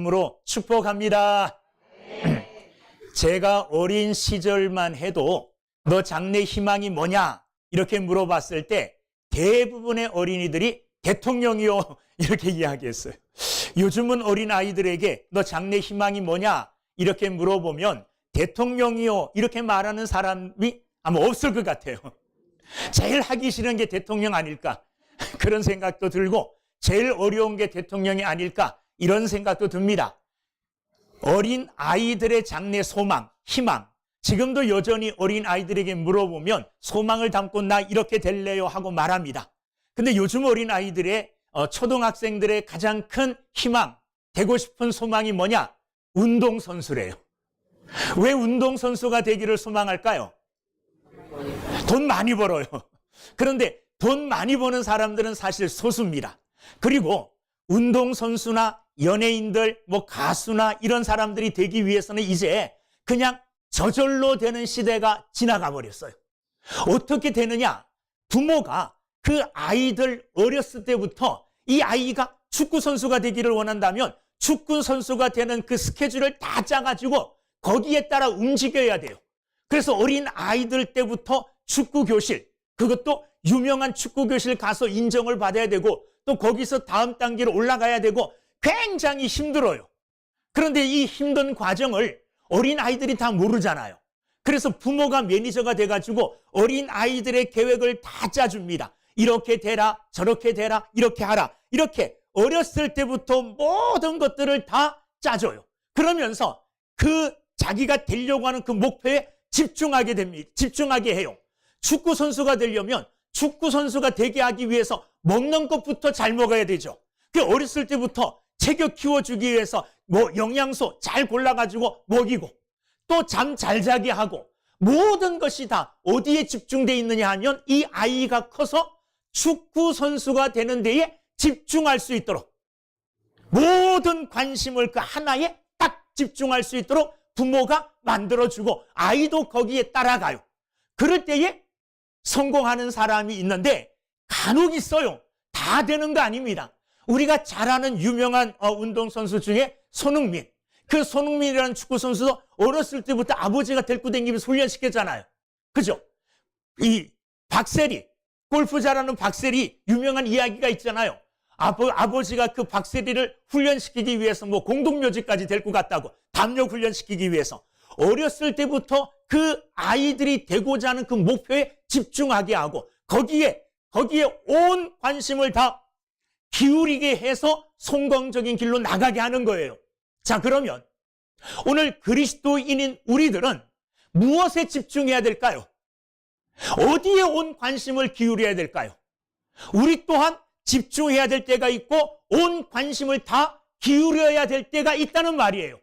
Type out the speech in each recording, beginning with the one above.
으로 축복합니다. 제가 어린 시절만 해도 너 장래 희망이 뭐냐 이렇게 물어봤을 때 대부분의 어린이들이 대통령이요 이렇게 이야기했어요. 요즘은 어린아이들에게 너 장래 희망이 뭐냐 이렇게 물어보면 대통령이요 이렇게 말하는 사람이 아마 없을 것 같아요. 제일 하기 싫은 게 대통령 아닐까 그런 생각도 들고 제일 어려운 게 대통령이 아닐까 이런 생각도 듭니다. 어린 아이들의 장래 소망, 희망, 지금도 여전히 어린 아이들에게 물어보면 소망을 담고 나 이렇게 될래요 하고 말합니다. 근데 요즘 어린 아이들의 초등학생들의 가장 큰 희망, 되고 싶은 소망이 뭐냐? 운동선수래요. 왜 운동선수가 되기를 소망할까요? 돈 많이 벌어요. 그런데 돈 많이 버는 사람들은 사실 소수입니다. 그리고 운동선수나 연예인들, 가수나 이런 사람들이 되기 위해서는 이제 그냥 저절로 되는 시대가 지나가 버렸어요. 어떻게 되느냐? 부모가 그 아이들 어렸을 때부터 이 아이가 축구선수가 되기를 원한다면 축구선수가 되는 그 스케줄을 다 짜가지고 거기에 따라 움직여야 돼요. 그래서 어린 아이들 때부터 축구교실, 그것도 유명한 축구교실 가서 인정을 받아야 되고 또 거기서 다음 단계로 올라가야 되고 굉장히 힘들어요. 그런데 이 힘든 과정을 어린아이들이 다 모르잖아요. 그래서 부모가 매니저가 돼가지고 어린아이들의 계획을 다 짜줍니다. 이렇게 되라, 저렇게 되라, 이렇게 하라. 이렇게 어렸을 때부터 모든 것들을 다 짜줘요. 그러면서 그 자기가 되려고 하는 그 목표에 집중하게 됩니다. 집중하게 해요. 축구선수가 되려면 축구선수가 되게 하기 위해서 먹는 것부터 잘 먹어야 되죠. 그 어렸을 때부터 체격 키워주기 위해서 영양소 잘 골라가지고 먹이고 또 잠 잘 자게 하고 모든 것이 다 어디에 집중되어 있느냐 하면 이 아이가 커서 축구선수가 되는 데에 집중할 수 있도록 모든 관심을 그 하나에 딱 집중할 수 있도록 부모가 만들어주고 아이도 거기에 따라가요. 그럴 때에 성공하는 사람이 있는데 간혹 있어요. 다 되는 거 아닙니다. 우리가 잘 아는 유명한 운동선수 중에 손흥민. 그 손흥민이라는 축구선수도 어렸을 때부터 아버지가 데리고 다니면서 훈련시켰잖아요. 그죠? 이 박세리, 골프 잘하는 박세리 유명한 이야기가 있잖아요. 아버지가 그 박세리를 훈련시키기 위해서 공동묘지까지 데리고 갔다고 담력 훈련시키기 위해서 어렸을 때부터 그 아이들이 되고자 하는 그 목표에 집중하게 하고 거기에 온 관심을 다 기울이게 해서 성공적인 길로 나가게 하는 거예요. 자, 그러면 오늘 그리스도인인 우리들은 무엇에 집중해야 될까요? 어디에 온 관심을 기울여야 될까요? 우리 또한 집중해야 될 때가 있고 온 관심을 다 기울여야 될 때가 있다는 말이에요.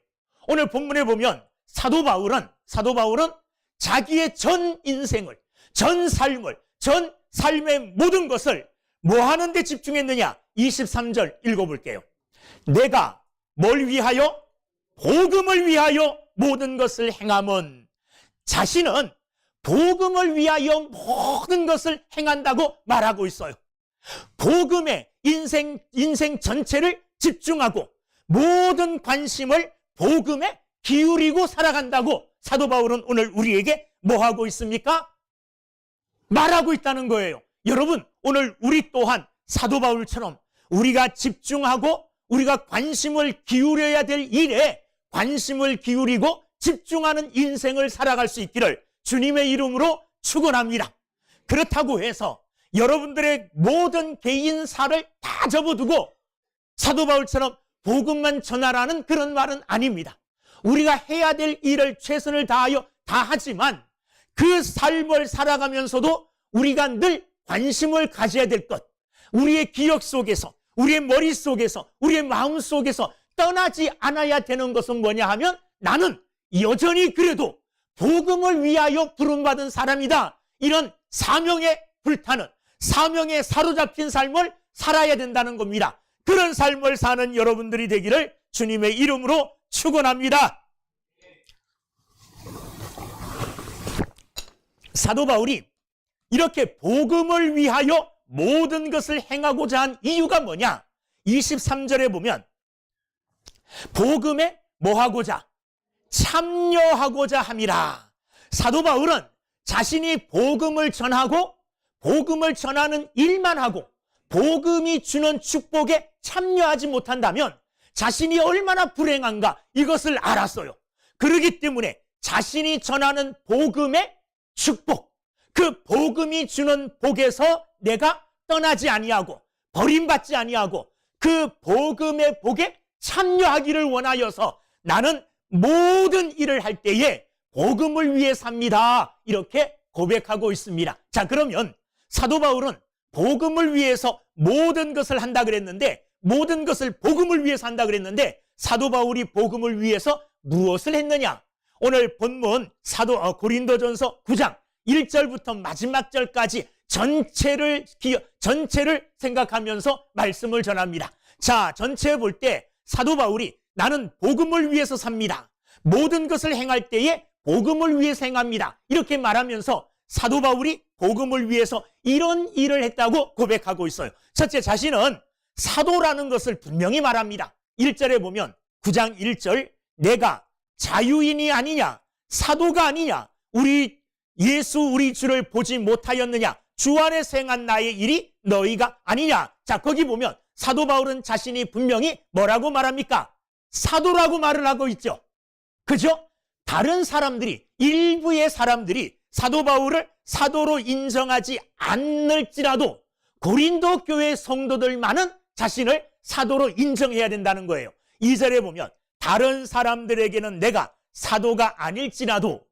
오늘 본문에 보면 사도 바울은 자기의 전 인생을, 전 삶의 모든 것을 뭐 하는 데 집중했느냐? 23절 읽어볼게요. 내가 뭘 위하여? 복음을 위하여 모든 것을 행함은 자신은 복음을 위하여 모든 것을 행한다고 말하고 있어요. 복음에 인생 전체를 집중하고 모든 관심을 복음에 기울이고 살아간다고 사도 바울은 오늘 우리에게 뭐 하고 있습니까? 말하고 있다는 거예요. 여러분, 오늘 우리 또한 사도 바울처럼 우리가 집중하고 우리가 관심을 기울여야 될 일에 관심을 기울이고 집중하는 인생을 살아갈 수 있기를 주님의 이름으로 축원합니다. 그렇다고 해서 여러분들의 모든 개인사를 다 접어두고 사도 바울처럼 복음만 전하라는 그런 말은 아닙니다. 우리가 해야 될 일을 최선을 다하여 다 하지만 그 삶을 살아가면서도 우리가 늘 관심을 가져야 될 것, 우리의 기억 속에서, 우리의 머릿속에서, 우리의 마음속에서 떠나지 않아야 되는 것은 뭐냐 하면 나는 여전히 그래도 복음을 위하여 부름받은 사람이다. 이런 사명에 불타는, 사명에 사로잡힌 삶을 살아야 된다는 겁니다. 그런 삶을 사는 여러분들이 되기를 주님의 이름으로 축원합니다. 사도 바울이 이렇게 복음을 위하여 모든 것을 행하고자 한 이유가 뭐냐? 23절에 보면 복음에 뭐하고자? 참여하고자 함이라. 사도 바울은 자신이 복음을 전하고 복음을 전하는 일만 하고 복음이 주는 축복에 참여하지 못한다면 자신이 얼마나 불행한가 이것을 알았어요. 그렇기 때문에 자신이 전하는 복음의 축복, 그 복음이 주는 복에서 내가 떠나지 아니하고 버림받지 아니하고 그 복음의 복에 참여하기를 원하여서 나는 모든 일을 할 때에 복음을 위해 삽니다. 이렇게 고백하고 있습니다. 자, 그러면 사도 바울은 복음을 위해서 모든 것을 한다 그랬는데, 모든 것을 복음을 위해서 한다 그랬는데, 사도 바울이 복음을 위해서 무엇을 했느냐? 오늘 본문 고린도전서 9장 1절부터 마지막 절까지 전체를 생각하면서 말씀을 전합니다. 자, 전체 볼 때 사도 바울이 나는 복음을 위해서 삽니다. 모든 것을 행할 때에 복음을 위해서 행합니다. 이렇게 말하면서 사도 바울이 복음을 위해서 이런 일을 했다고 고백하고 있어요. 첫째, 자신은 사도라는 것을 분명히 말합니다. 1절에 보면 9장 1절, 내가 자유인이 아니냐, 사도가 아니냐, 우리 주를 보지 못하였느냐, 주 안에서 행한 나의 일이 너희가 아니냐. 자, 거기 보면 사도 바울은 자신이 분명히 뭐라고 말합니까? 사도라고 말을 하고 있죠. 그죠? 다른 사람들이, 일부의 사람들이 사도 바울을 사도로 인정하지 않을지라도 고린도 교회 성도들만은 자신을 사도로 인정해야 된다는 거예요. 2절에 보면 다른 사람들에게는 내가 사도가 아닐지라도,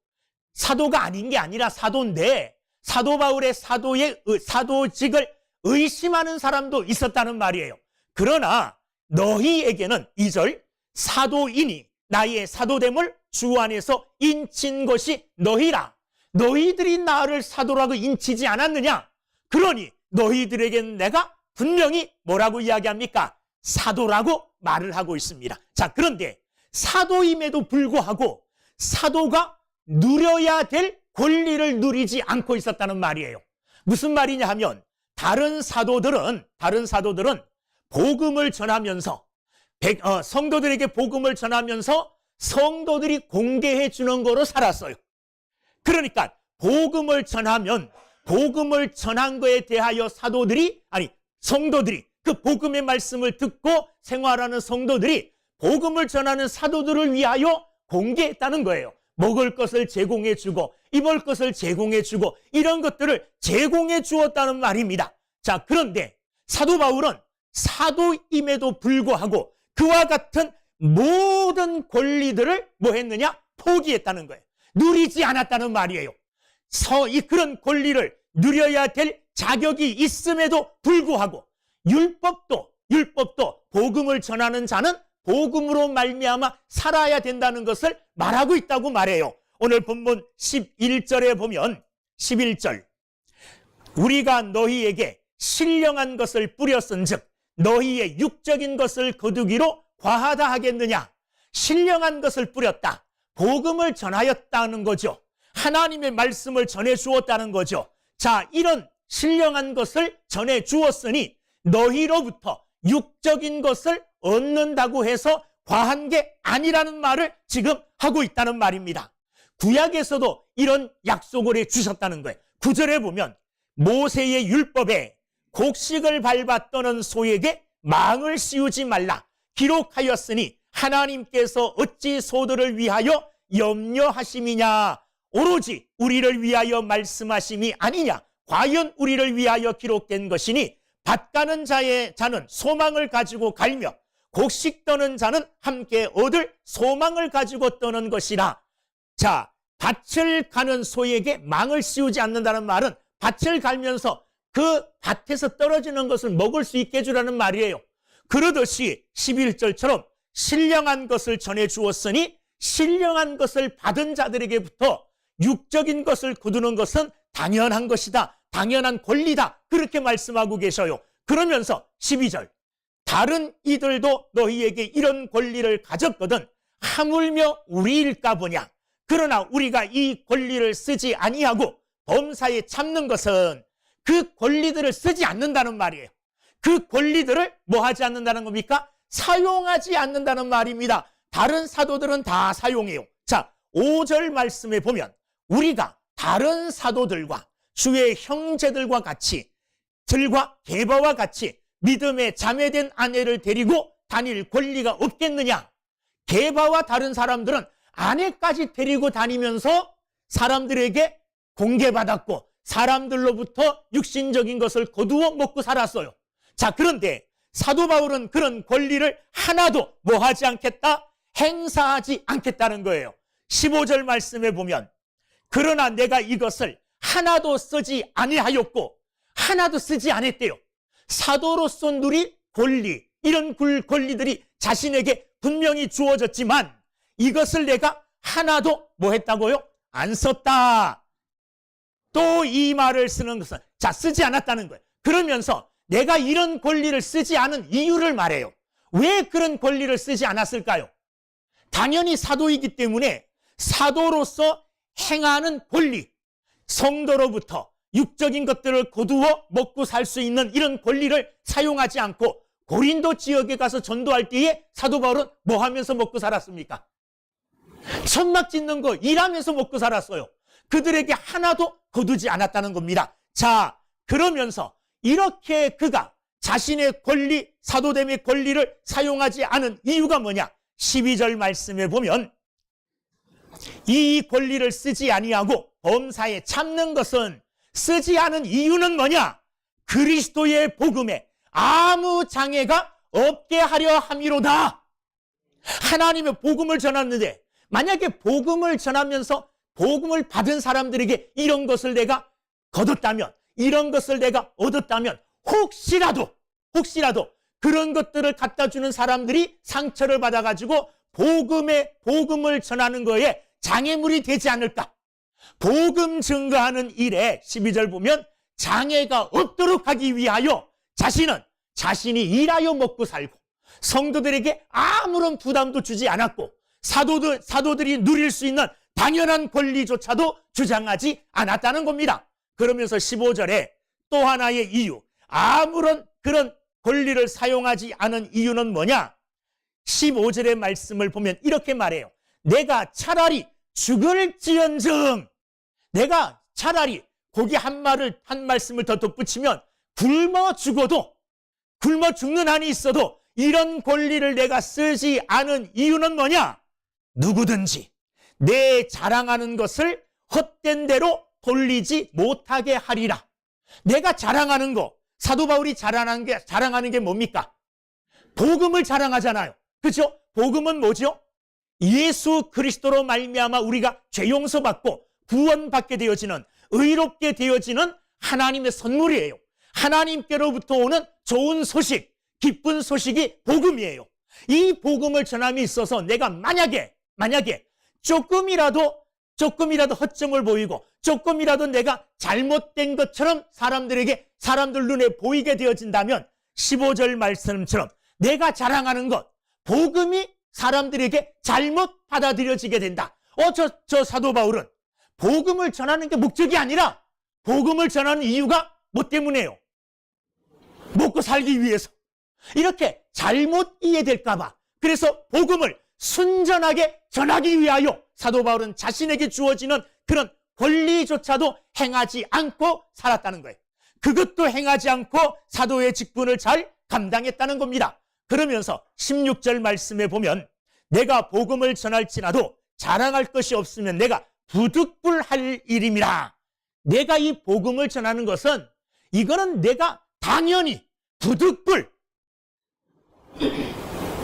사도가 아닌 게 아니라 사도인데 사도 바울의 사도직을 의심하는 사람도 있었다는 말이에요. 그러나 너희에게는 2절, 사도이니 나의 사도됨을 주 안에서 인친 것이 너희라. 너희들이 나를 사도라고 인치지 않았느냐? 그러니 너희들에게는 내가 분명히 뭐라고 이야기합니까? 사도라고 말을 하고 있습니다. 자, 그런데 사도임에도 불구하고 사도가 누려야 될 권리를 누리지 않고 있었다는 말이에요. 무슨 말이냐 하면 다른 사도들은 복음을 전하면서 성도들에게 복음을 전하면서 성도들이 공개해 주는 거로 살았어요. 그러니까 복음을 전하면 복음을 전한 거에 대하여 성도들이 그 복음의 말씀을 듣고 생활하는 성도들이 복음을 전하는 사도들을 위하여 공개했다는 거예요. 먹을 것을 제공해 주고 입을 것을 제공해 주고 이런 것들을 제공해 주었다는 말입니다. 자, 그런데 사도 바울은 사도임에도 불구하고 그와 같은 모든 권리들을 뭐 했느냐? 포기했다는 거예요. 누리지 않았다는 말이에요. 그런 권리를 누려야 될 자격이 있음에도 불구하고 율법도 복음을 전하는 자는 복음으로 말미암아 살아야 된다는 것을 말하고 있다고 말해요. 오늘 본문 11절에 보면 11절, 우리가 너희에게 신령한 것을 뿌렸은즉 너희의 육적인 것을 거두기로 과하다 하겠느냐. 신령한 것을 뿌렸다. 복음을 전하였다는 거죠. 하나님의 말씀을 전해 주었다는 거죠. 자, 이런 신령한 것을 전해 주었으니 너희로부터 육적인 것을 얻는다고 해서 과한 게 아니라는 말을 지금 하고 있다는 말입니다. 구약에서도 이런 약속을 해 주셨다는 거예요. 9절에 보면 모세의 율법에 곡식을 밟아 떠는 소에게 망을 씌우지 말라 기록하였으니 하나님께서 어찌 소들을 위하여 염려하심이냐. 오로지 우리를 위하여 말씀하심이 아니냐. 과연 우리를 위하여 기록된 것이니 밭 가는 자는 소망을 가지고 갈며 곡식 떠는 자는 함께 얻을 소망을 가지고 떠는 것이라. 자, 밭을 가는 소에게 망을 씌우지 않는다는 말은 밭을 갈면서 그 밭에서 떨어지는 것을 먹을 수 있게 해주라는 말이에요. 그러듯이 11절처럼 신령한 것을 전해 주었으니 신령한 것을 받은 자들에게부터 육적인 것을 거두는 것은 당연한 것이다. 당연한 권리다. 그렇게 말씀하고 계셔요. 그러면서 12절, 다른 이들도 너희에게 이런 권리를 가졌거든 하물며 우리일까 보냐. 그러나 우리가 이 권리를 쓰지 아니하고 범사에 참는 것은 그 권리들을 쓰지 않는다는 말이에요. 그 권리들을 뭐 하지 않는다는 겁니까? 사용하지 않는다는 말입니다. 다른 사도들은 다 사용해요. 자, 5절 말씀에 보면 우리가 다른 사도들과 주의 형제들과 같이 들과 게바와 같이 믿음에 자매된 아내를 데리고 다닐 권리가 없겠느냐? 게바와 다른 사람들은 아내까지 데리고 다니면서 사람들에게 공개받았고 사람들로부터 육신적인 것을 거두어 먹고 살았어요. 자, 그런데 사도 바울은 그런 권리를 하나도 뭐 하지 않겠다? 행사하지 않겠다는 거예요. 15절 말씀에 보면 그러나 내가 이것을 하나도 쓰지 아니하였고 하나도 쓰지 않았대요. 사도로서 누릴 권리, 이런 권리들이 자신에게 분명히 주어졌지만 이것을 내가 하나도 뭐 했다고요? 안 썼다. 또 이 말을 쓰는 것은 자, 쓰지 않았다는 거예요. 그러면서 내가 이런 권리를 쓰지 않은 이유를 말해요. 왜 그런 권리를 쓰지 않았을까요? 당연히 사도이기 때문에 사도로서 행하는 권리, 성도로부터 육적인 것들을 거두어 먹고 살 수 있는 이런 권리를 사용하지 않고 고린도 지역에 가서 전도할 때에 사도 바울은 뭐 하면서 먹고 살았습니까? 천막 짓는 거 일하면서 먹고 살았어요. 그들에게 하나도 거두지 않았다는 겁니다. 자, 그러면서 이렇게 그가 자신의 권리, 사도됨의 권리를 사용하지 않은 이유가 뭐냐? 12절 말씀에 보면 이 권리를 쓰지 아니하고 범사에 참는 것은 쓰지 않은 이유는 뭐냐? 그리스도의 복음에 아무 장애가 없게 하려 함이로다. 하나님의 복음을 전하는데 만약에 복음을 전하면서 복음을 받은 사람들에게 이런 것을 내가 거뒀다면, 이런 것을 내가 얻었다면 혹시라도 그런 것들을 갖다 주는 사람들이 상처를 받아가지고 복음을 전하는 거에 장애물이 되지 않을까? 복음 증거하는 일에 12절 보면 장애가 없도록 하기 위하여 자신이 일하여 먹고 살고 성도들에게 아무런 부담도 주지 않았고 사도들이 누릴 수 있는 당연한 권리조차도 주장하지 않았다는 겁니다. 그러면서 15절에 또 하나의 이유, 아무런 그런 권리를 사용하지 않은 이유는 뭐냐? 15절의 말씀을 보면 이렇게 말해요. 내가 차라리 죽을지언정, 내가 차라리 거기 한 말씀을 더 덧붙이면 굶어 죽는 한이 있어도 이런 권리를 내가 쓰지 않은 이유는 뭐냐? 누구든지 내 자랑하는 것을 헛된 대로 돌리지 못하게 하리라. 내가 자랑하는 거, 사도 바울이 자랑하는 게 뭡니까? 복음을 자랑하잖아요. 그렇죠? 복음은 뭐죠? 예수 그리스도로 말미암아 우리가 죄 용서받고 구원받게 되어지는, 의롭게 되어지는 하나님의 선물이에요. 하나님께로부터 오는 좋은 소식, 기쁜 소식이 복음이에요. 이 복음을 전함에 있어서 내가 만약에 조금이라도 허점을 보이고 조금이라도 내가 잘못된 것처럼 사람들 눈에 보이게 되어진다면 15절 말씀처럼 내가 자랑하는 것, 복음이 사람들에게 잘못 받아들여지게 된다. 저 사도 바울은 복음을 전하는 게 목적이 아니라 복음을 전하는 이유가 뭐 때문에요? 먹고 살기 위해서. 이렇게 잘못 이해될까 봐. 그래서 복음을 순전하게 전하기 위하여 사도 바울은 자신에게 주어지는 그런 권리조차도 행하지 않고 살았다는 거예요. 그것도 행하지 않고 사도의 직분을 잘 감당했다는 겁니다. 그러면서 16절 말씀에 보면 내가 복음을 전할지라도 자랑할 것이 없으면 내가 부득불할 일임이라. 내가 이 복음을 전하는 것은 이거는 내가 당연히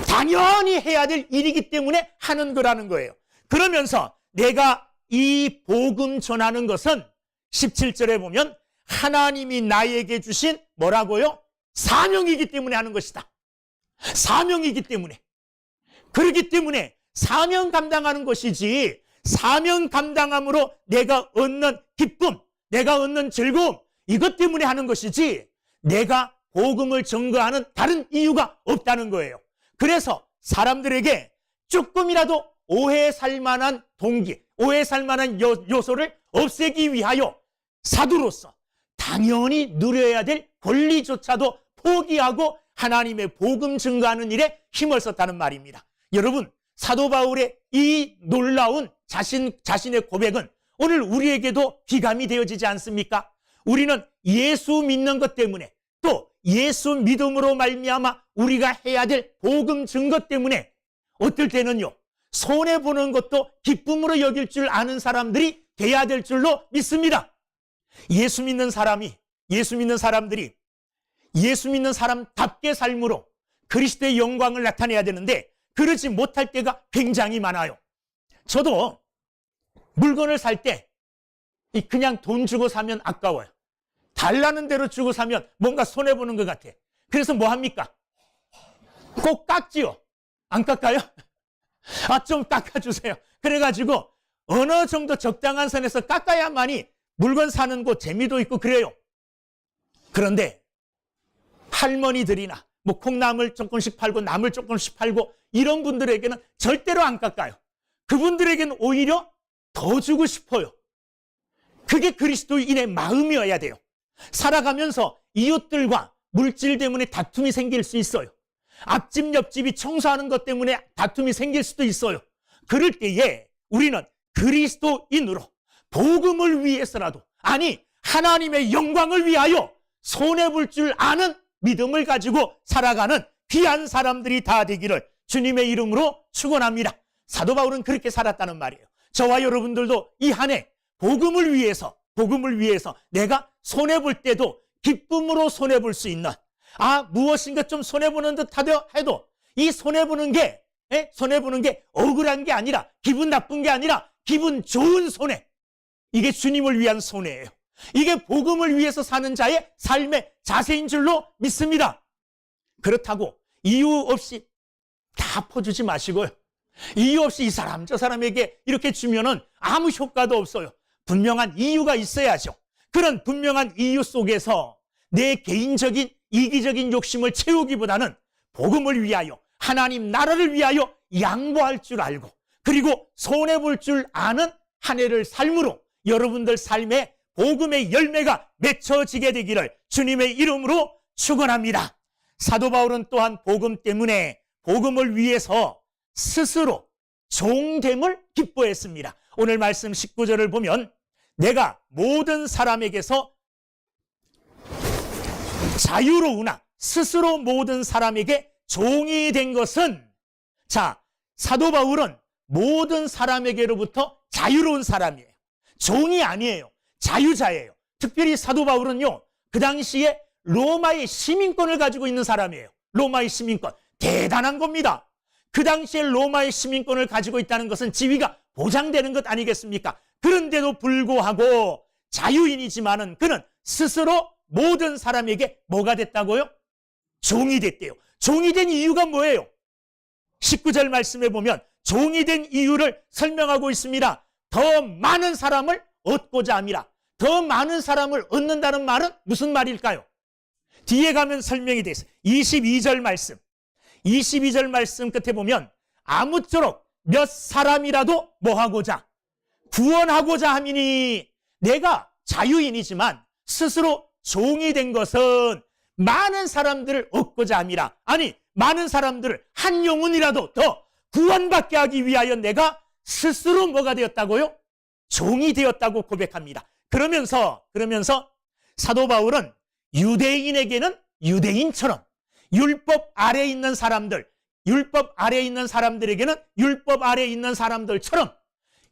당연히 해야 될 일이기 때문에 하는 거라는 거예요. 그러면서 내가 이 복음 전하는 것은 17절에 보면 하나님이 나에게 주신 뭐라고요? 사명이기 때문에 하는 것이다. 사명이기 때문에. 그렇기 때문에 사명 감당하는 것이지, 사명 감당함으로 내가 얻는 기쁨, 내가 얻는 즐거움, 이것 때문에 하는 것이지 내가 복음을 전거하는 다른 이유가 없다는 거예요. 그래서 사람들에게 조금이라도 오해 살 만한 동기, 오해 살 만한 요소를 없애기 위하여 사도로서 당연히 누려야 될 권리조차도 포기하고 하나님의 복음 증거하는 일에 힘을 썼다는 말입니다. 여러분, 사도 바울의 이 놀라운 자신의 고백은 오늘 우리에게도 귀감이 되어지지 않습니까? 우리는 예수 믿는 것 때문에, 또 예수 믿음으로 말미암아 우리가 해야 될 복음 증거 때문에 어떨 때는요, 손해보는 것도 기쁨으로 여길 줄 아는 사람들이 돼야 될 줄로 믿습니다. 예수 믿는 사람들이 예수 믿는 사람답게 삶으로 그리스도의 영광을 나타내야 되는데 그러지 못할 때가 굉장히 많아요. 저도 물건을 살 때 그냥 돈 주고 사면 아까워요. 달라는 대로 주고 사면 뭔가 손해보는 것 같아. 그래서 뭐 합니까? 꼭 깎지요. 안 깎아요? 좀 깎아주세요. 그래가지고 어느 정도 적당한 선에서 깎아야만이 물건 사는 곳 재미도 있고 그래요. 그런데 할머니들이나 뭐 콩나물 조금씩 팔고 나물 조금씩 팔고 이런 분들에게는 절대로 안 깎아요. 그분들에게는 오히려 더 주고 싶어요. 그게 그리스도인의 마음이어야 돼요. 살아가면서 이웃들과 물질 때문에 다툼이 생길 수 있어요. 앞집 옆집이 청소하는 것 때문에 다툼이 생길 수도 있어요. 그럴 때에 우리는 그리스도인으로 복음을 위해서라도, 아니 하나님의 영광을 위하여 손해볼 줄 아는 믿음을 가지고 살아가는 귀한 사람들이 다 되기를 주님의 이름으로 축원합니다. 사도 바울은 그렇게 살았다는 말이에요. 저와 여러분들도 이 한 해 복음을 위해서 내가 손해볼 때도 기쁨으로 손해볼 수 있는, 무엇인가 좀 손해보는 듯 해도 이 손해보는 게 억울한 게 아니라, 기분 나쁜 게 아니라 기분 좋은 손해, 이게 주님을 위한 손해예요. 이게 복음을 위해서 사는 자의 삶의 자세인 줄로 믿습니다. 그렇다고 이유 없이 다 퍼주지 마시고요, 이유 없이 이 사람 저 사람에게 이렇게 주면은 아무 효과도 없어요. 분명한 이유가 있어야죠. 그런 분명한 이유 속에서 내 개인적인 이기적인 욕심을 채우기보다는 복음을 위하여, 하나님 나라를 위하여 양보할 줄 알고, 그리고 손해볼 줄 아는 한 해를 삶으로 여러분들 삶에 복음의 열매가 맺혀지게 되기를 주님의 이름으로 축원합니다. 사도 바울은 또한 복음 때문에, 복음을 위해서 스스로 종됨을 기뻐했습니다. 오늘 말씀 19절을 보면, 내가 모든 사람에게서 자유로우나 스스로 모든 사람에게 종이 된 것은, 사도 바울은 모든 사람에게로부터 자유로운 사람이에요. 종이 아니에요. 자유자예요. 특별히 사도 바울은요, 그 당시에 로마의 시민권을 가지고 있는 사람이에요. 로마의 시민권. 대단한 겁니다. 그 당시에 로마의 시민권을 가지고 있다는 것은 지위가 보장되는 것 아니겠습니까? 그런데도 불구하고 자유인이지만은 그는 스스로 모든 사람에게 뭐가 됐다고요? 종이 됐대요. 종이 된 이유가 뭐예요? 19절 말씀에 보면 종이 된 이유를 설명하고 있습니다. 더 많은 사람을 얻고자 함이라. 더 많은 사람을 얻는다는 말은 무슨 말일까요? 뒤에 가면 설명이 되어 있어요. 22절 말씀 끝에 보면, 아무쪼록 몇 사람이라도 뭐하고자, 구원하고자 함이니, 내가 자유인이지만 스스로 종이 된 것은 많은 사람들을 얻고자 함이라. 아니, 많은 사람들을 한 영혼이라도 더 구원받게 하기 위하여 내가 스스로 뭐가 되었다고요? 종이 되었다고 고백합니다. 그러면서 사도 바울은 유대인에게는 유대인처럼, 율법 아래에 있는 사람들에게는 율법 아래에 있는 사람들처럼,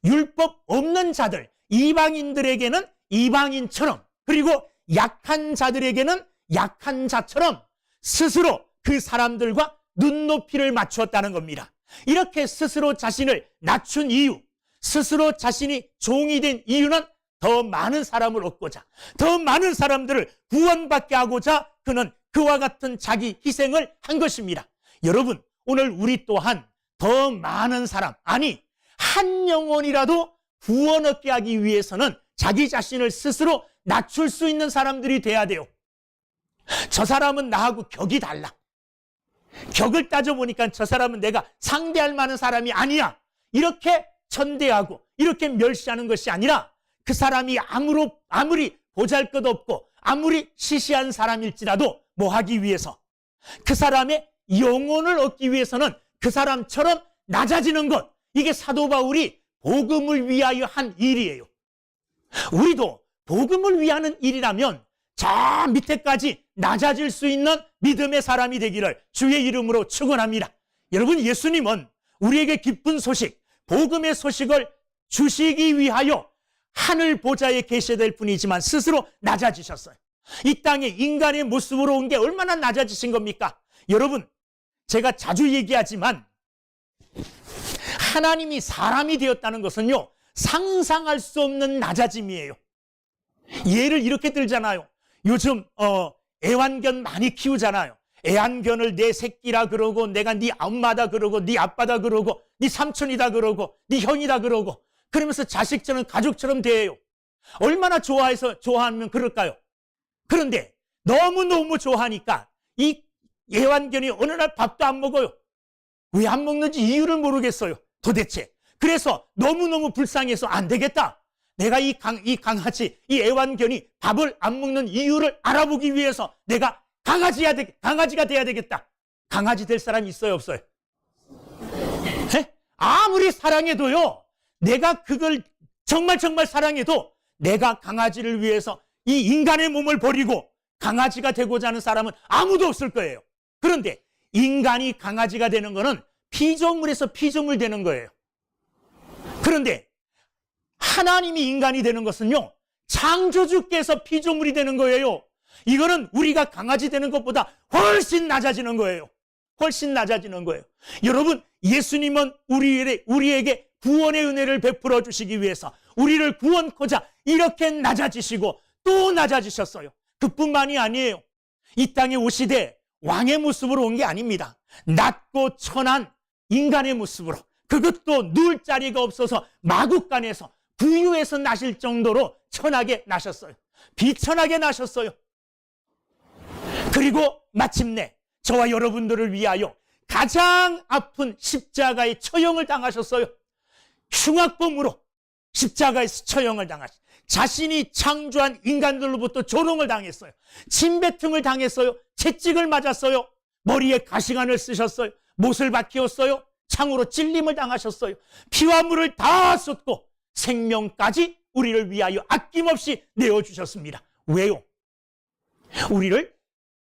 율법 없는 자들, 이방인들에게는 이방인처럼, 그리고 약한 자들에게는 약한 자처럼 스스로 그 사람들과 눈높이를 맞추었다는 겁니다. 이렇게 스스로 자신을 낮춘 이유, 스스로 자신이 종이 된 이유는 더 많은 사람을 얻고자, 더 많은 사람들을 구원받게 하고자 그는 그와 같은 자기 희생을 한 것입니다. 여러분, 오늘 우리 또한 더 많은 사람, 아니 한 영혼이라도 구원 얻게 하기 위해서는 자기 자신을 스스로 낮출 수 있는 사람들이 돼야 돼요. 저 사람은 나하고 격이 달라. 격을 따져보니까 저 사람은 내가 상대할 만한 사람이 아니야. 이렇게 천대하고 이렇게 멸시하는 것이 아니라, 그 사람이 아무리 보잘것없고 아무리 시시한 사람일지라도 뭐 하기 위해서, 그 사람의 영혼을 얻기 위해서는 그 사람처럼 낮아지는 것, 이게 사도 바울이 복음을 위하여 한 일이에요. 우리도 복음을 위하는 일이라면 저 밑에까지 낮아질 수 있는 믿음의 사람이 되기를 주의 이름으로 축원합니다. 여러분, 예수님은 우리에게 기쁜 소식, 복음의 소식을 주시기 위하여 하늘 보좌에 계셔야 뿐이지만 스스로 낮아지셨어요. 이 땅에 인간의 모습으로 온 게 얼마나 낮아지신 겁니까? 여러분, 제가 자주 얘기하지만 하나님이 사람이 되었다는 것은요, 상상할 수 없는 낮아짐이에요. 예를 이렇게 들잖아요. 요즘 애완견 많이 키우잖아요. 애완견을 내 새끼라 그러고, 내가 네 엄마다 그러고, 네 아빠다 그러고, 네 삼촌이다 그러고, 네 형이다 그러고, 그러면서 자식처럼 가족처럼 대해요. 얼마나 좋아하면 그럴까요? 그런데 너무너무 좋아하니까 이 애완견이 어느 날 밥도 안 먹어요. 왜 안 먹는지 이유를 모르겠어요, 도대체. 그래서 너무너무 불쌍해서 안 되겠다. 내가 이 강아지, 이 애완견이 밥을 안 먹는 이유를 알아보기 위해서 내가 강아지가 돼야 되겠다. 강아지 될 사람 있어요, 없어요? 에? 아무리 사랑해도요, 내가 그걸 정말 사랑해도 내가 강아지를 위해서 이 인간의 몸을 버리고 강아지가 되고자 하는 사람은 아무도 없을 거예요. 그런데 인간이 강아지가 되는 거는 피조물에서 피조물 되는 거예요. 그런데 하나님이 인간이 되는 것은요, 창조주께서 피조물이 되는 거예요. 이거는 우리가 강아지 되는 것보다 훨씬 낮아지는 거예요. 훨씬 낮아지는 거예요. 여러분, 예수님은 우리에게 구원의 은혜를 베풀어 주시기 위해서 우리를 구원코자 이렇게 낮아지시고 또 낮아지셨어요. 그뿐만이 아니에요. 이 땅에 오시되 왕의 모습으로 온 게 아닙니다. 낮고 천한 인간의 모습으로, 그것도 누울 자리가 없어서 마국간에서 부유해서 나실 정도로 천하게 나셨어요. 비천하게 나셨어요. 그리고 마침내 저와 여러분들을 위하여 가장 아픈 십자가의 처형을 당하셨어요. 흉악범으로 십자가에서 처형을 당하셨어요. 자신이 창조한 인간들로부터 조롱을 당했어요. 침뱉음을 당했어요. 채찍을 맞았어요. 머리에 가시관을 쓰셨어요. 못을 박히었어요. 창으로 찔림을 당하셨어요. 피와 물을 다 쏟고 생명까지 우리를 위하여 아낌없이 내어주셨습니다. 왜요? 우리를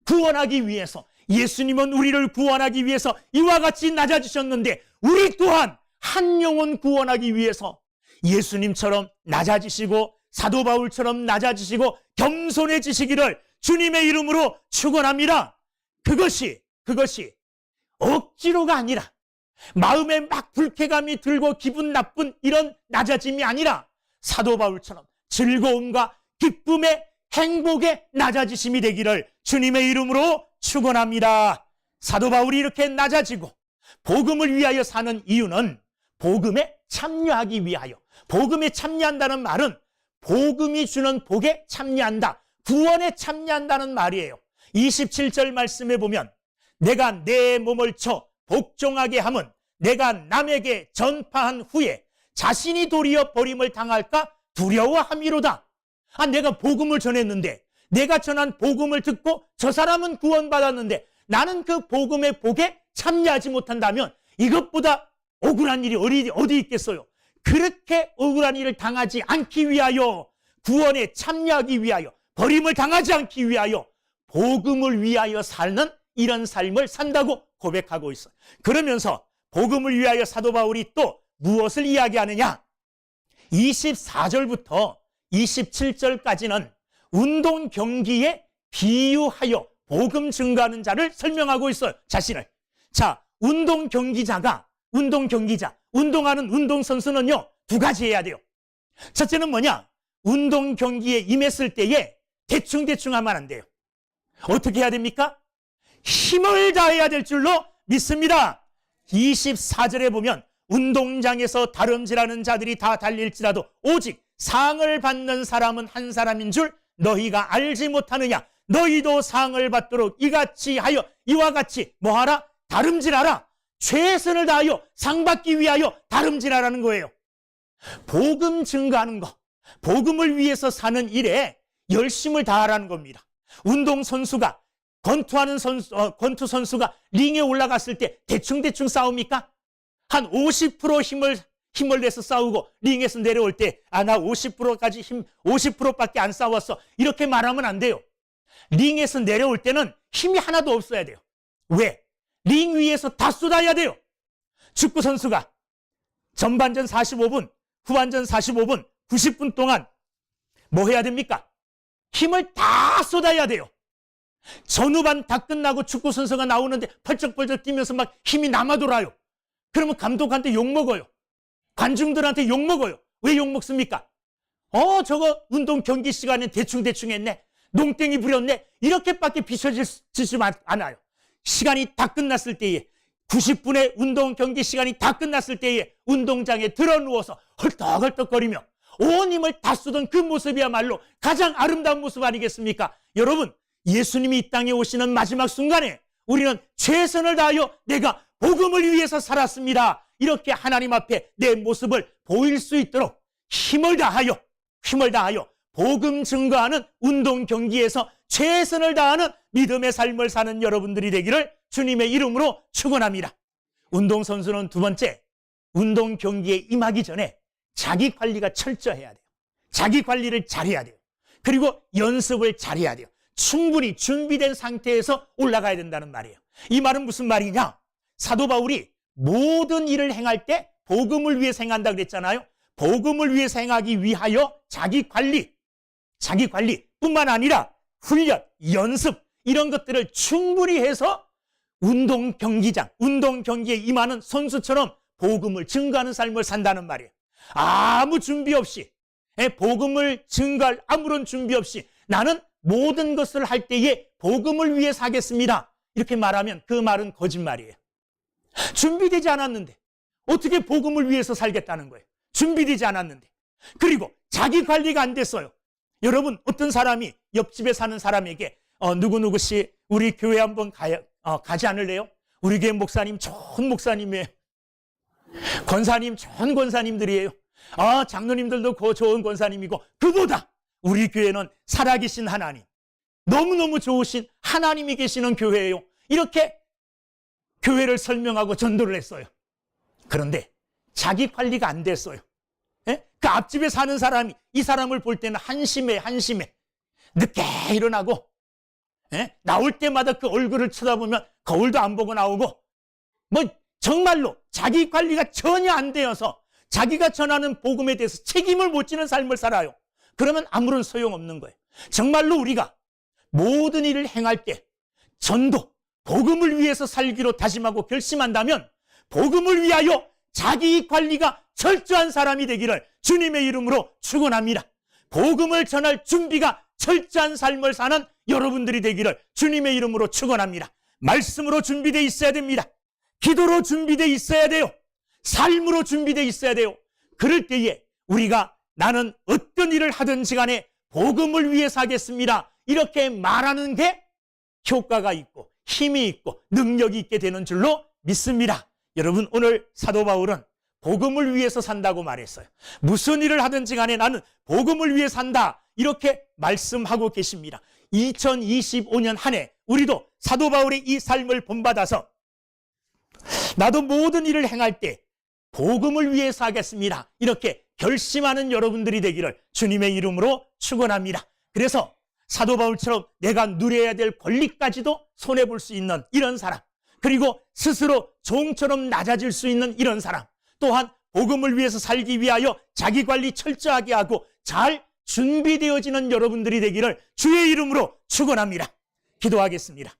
구원하기 위해서, 예수님은 우리를 구원하기 위해서 이와 같이 낮아지셨는데, 우리 또한 한 영혼 구원하기 위해서 예수님처럼 낮아지시고 사도 바울처럼 낮아지시고 겸손해지시기를 주님의 이름으로 축원합니다. 그것이 억지로가 아니라, 마음에 막 불쾌감이 들고 기분 나쁜 이런 낮아짐이 아니라 사도 바울처럼 즐거움과 기쁨의 행복의 낮아지심이 되기를 주님의 이름으로 축원합니다. 사도 바울이 이렇게 낮아지고 복음을 위하여 사는 이유는 복음에 참여하기 위하여, 복음에 참여한다는 말은 복음이 주는 복에 참여한다, 구원에 참여한다는 말이에요. 27절 말씀에 보면 내가 내 몸을 쳐 복종하게 함은 내가 남에게 전파한 후에 자신이 도리어 버림을 당할까 두려워함이로다. 내가 복음을 전했는데, 내가 전한 복음을 듣고 저 사람은 구원받았는데 나는 그 복음의 복에 참여하지 못한다면 이것보다 억울한 일이 어디 있겠어요? 그렇게 억울한 일을 당하지 않기 위하여, 구원에 참여하기 위하여, 버림을 당하지 않기 위하여 복음을 위하여 사는 이런 삶을 산다고 고백하고 있어요. 그러면서 복음을 위하여 사도 바울이 또 무엇을 이야기하느냐? 24절부터 27절까지는 운동 경기에 비유하여 복음 증거하는 자를 설명하고 있어요. 자신을. 자, 운동 경기자, 운동하는 운동선수는요, 두 가지 해야 돼요. 첫째는 뭐냐? 운동 경기에 임했을 때에 대충 하면 안 돼요. 어떻게 해야 됩니까? 힘을 다해야 될 줄로 믿습니다. 24절에 보면 운동장에서 다름질하는 자들이 다 달릴지라도 오직 상을 받는 사람은 한 사람인 줄 너희가 알지 못하느냐? 너희도 상을 받도록 이와 같이 뭐하라? 다름질하라. 최선을 다하여 상 받기 위하여 다름질하라는 거예요. 복음 증거하는 거, 복음을 위해서 사는 일에 열심을 다하라는 겁니다. 운동선수가 권투 선수가 링에 올라갔을 때 대충 싸웁니까? 한 50% 힘을 내서 싸우고 링에서 내려올 때 나 50%까지 50%밖에 안 싸웠어. 이렇게 말하면 안 돼요. 링에서 내려올 때는 힘이 하나도 없어야 돼요. 왜? 링 위에서 다 쏟아야 돼요. 축구 선수가 전반전 45분, 후반전 45분, 90분 동안 뭐 해야 됩니까? 힘을 다 쏟아야 돼요. 전후반 다 끝나고 축구 선수가 나오는데 펄쩍펄쩍 뛰면서 막 힘이 남아 돌아요. 그러면 감독한테 욕먹어요. 관중들한테 욕먹어요. 왜 욕먹습니까? 저거 운동 경기 시간에 대충 했네. 농땡이 부렸네. 이렇게밖에 비춰지지 않아요. 시간이 다 끝났을 때에 90분의 운동 경기 시간이 다 끝났을 때에 운동장에 들어 누워서 헐떡헐떡거리며 온 힘을 다 쏟은 그 모습이야말로 가장 아름다운 모습 아니겠습니까? 여러분, 예수님이 이 땅에 오시는 마지막 순간에 우리는 최선을 다하여 내가 복음을 위해서 살았습니다. 이렇게 하나님 앞에 내 모습을 보일 수 있도록 힘을 다하여 복음 증거하는 운동 경기에서 최선을 다하는 믿음의 삶을 사는 여러분들이 되기를 주님의 이름으로 축원합니다. 운동선수는 두 번째, 운동 경기에 임하기 전에 자기 관리가 철저해야 돼요. 자기 관리를 잘해야 돼요. 그리고 연습을 잘해야 돼요. 충분히 준비된 상태에서 올라가야 된다는 말이에요. 이 말은 무슨 말이냐? 사도 바울이 모든 일을 행할 때 복음을 위해서 행한다 그랬잖아요. 복음을 위해서 행하기 위하여 자기 관리뿐만 아니라 훈련, 연습 이런 것들을 충분히 해서 운동 경기에 임하는 선수처럼 복음을 증거하는 삶을 산다는 말이에요. 아무 준비 없이, 복음을 증거할 아무런 준비 없이 나는 모든 것을 할 때에 복음을 위해서 하겠습니다. 이렇게 말하면 그 말은 거짓말이에요. 준비되지 않았는데 어떻게 복음을 위해서 살겠다는 거예요? 준비되지 않았는데. 그리고 자기 관리가 안 됐어요. 여러분, 어떤 사람이 옆집에 사는 사람에게 누구누구씨 우리 교회 한번 가지 않을래요? 우리 교회 목사님 좋은 목사님이에요. 권사님 좋은 권사님들이에요. 장로님들도 좋은 권사님이고 그보다 우리 교회는 살아계신 하나님, 너무너무 좋으신 하나님이 계시는 교회예요. 이렇게 교회를 설명하고 전도를 했어요. 그런데 자기 관리가 안 됐어요. 그 앞집에 사는 사람이 이 사람을 볼 때는 한심해. 늦게 일어나고 나올 때마다 그 얼굴을 쳐다보면 거울도 안 보고 나오고 정말로 자기 관리가 전혀 안 되어서 자기가 전하는 복음에 대해서 책임을 못 지는 삶을 살아요. 그러면 아무런 소용없는 거예요. 정말로 우리가 모든 일을 행할 때 전도, 복음을 위해서 살기로 다짐하고 결심한다면 복음을 위하여 자기 관리가 철저한 사람이 되기를 주님의 이름으로 축원합니다. 복음을 전할 준비가 철저한 삶을 사는 여러분들이 되기를 주님의 이름으로 축원합니다. 말씀으로 준비되어 있어야 됩니다. 기도로 준비되어 있어야 돼요. 삶으로 준비되어 있어야 돼요. 그럴 때에 우리가 나는 어떤 일을 하든지 간에 복음을 위해서 하겠습니다. 이렇게 말하는 게 효과가 있고 힘이 있고 능력이 있게 되는 줄로 믿습니다. 여러분, 오늘 사도 바울은 복음을 위해서 산다고 말했어요. 무슨 일을 하든지 간에 나는 복음을 위해 산다. 이렇게 말씀하고 계십니다. 2025년 한 해 우리도 사도 바울의 이 삶을 본받아서 나도 모든 일을 행할 때 복음을 위해서 하겠습니다. 이렇게 결심하는 여러분들이 되기를 주님의 이름으로 축원합니다. 그래서 사도 바울처럼 내가 누려야 될 권리까지도 손해볼 수 있는 이런 사람, 그리고 스스로 종처럼 낮아질 수 있는 이런 사람, 또한 복음을 위해서 살기 위하여 자기 관리 철저하게 하고 잘 준비되어지는 여러분들이 되기를 주의 이름으로 축원합니다. 기도하겠습니다.